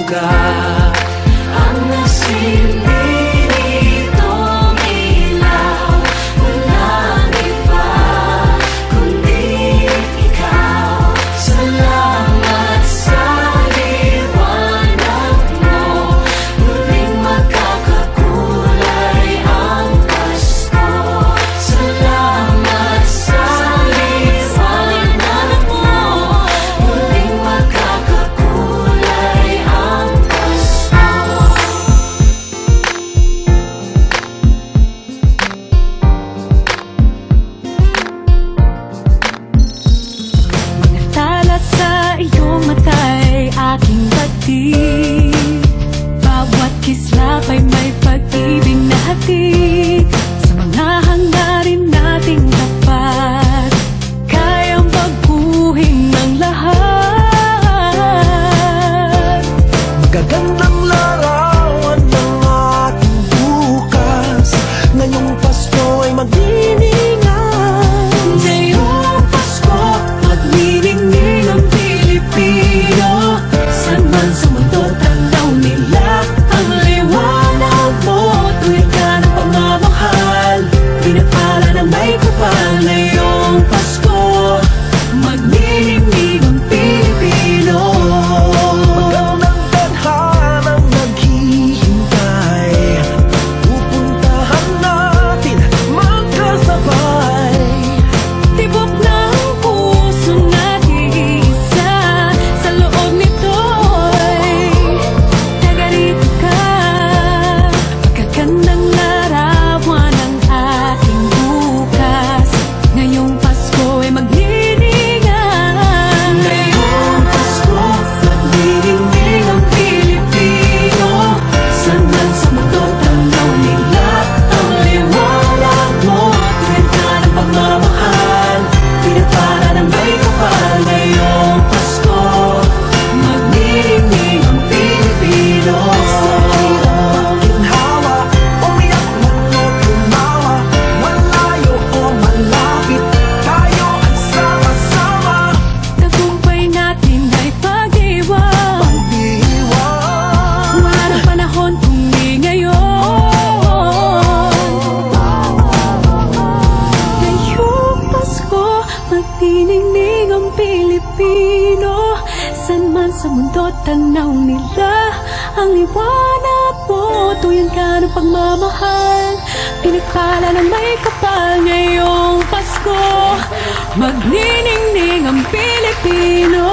ka ang nagsilbi nitong ilaw. Walang iba kundi ikaw. Salamat sa liwanag mo. Muling magkakakulay ang Pasko. Salamat sa liwanag mo. Muling magkakakulay ang Pasko. Mga tala sa iyong mata'y aking batid. Bawat kislap ay may pag-ibig na hatid. Sa mga hangarin nating tapat, kayang baguhin ng lahat. Magagandang larawan ng ating bukas. Ngayong Pasko ay magdiningan. Ngayong Pasko, magniningning ang Pilipino. Saan man sa mundo, tanaw nila ang liwanag mo. Tuwid ka ng pagmamahal, pinapala ng may kapal. Ngayong Pasko, magniningning ang Pilipino. Magandang tadhanang naghihintay. Pupuntahan natin magkasabay. Tibok ng puso natin iisa. Sa loob nito'y tagarito ka. Magagandang larawan ng ating bukas. Ngayong Pasko ay magniningan. Ngayong Pasko, magniningning ang Pilipino. Saan man sa mundo, tanaw nila ang liwanag mo. Tuwid ka ng pagmamahal, pinapala ng may kapal. Ngayong Pasko, magniningning ang Pilipino. Sa hirap ginhawa, umiyak man o tumawa, malayo o malapit, tayo ay sama-sama. Tagumpay natin ay pag-iwan. Pag-iwan. Wala ng panahon kung di ngayon. Ngayong Pasko, magniningning ang Pilipino. Saan man sa mundo, tanaw nila ang liwanag mo. Tuyan ka ng pagmamahal, pinagpala ng may kapal. Ngayong Pasko, magniningning ang Pilipino.